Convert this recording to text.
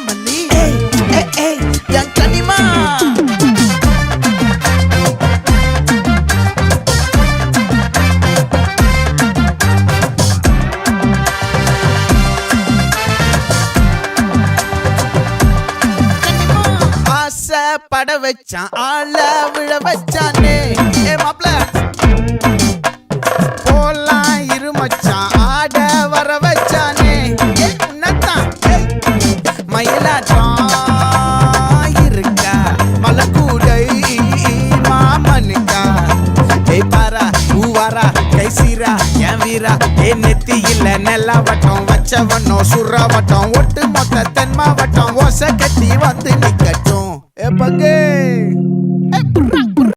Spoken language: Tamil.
மல்லி என் கனிமா பட வச்சான் ஆள விழ வச்சானே மாப்ள போலாம் இருமச்சான் ஆட வர வச்சானே உன்னத்தான் மயிலாட்டம் இருக்கா மலக்கூடை மாமனுக்கா பாரா பூவாரா கைசீரா என் வீரா நெத்தி இல்ல நெல்லா வட்டம் வச்சவனோ சுறா வட்டம் ஒட்டு மொத்த தென் மாவட்டம் ஓசை கட்டி வந்து நிக்கட்டும் பங்கே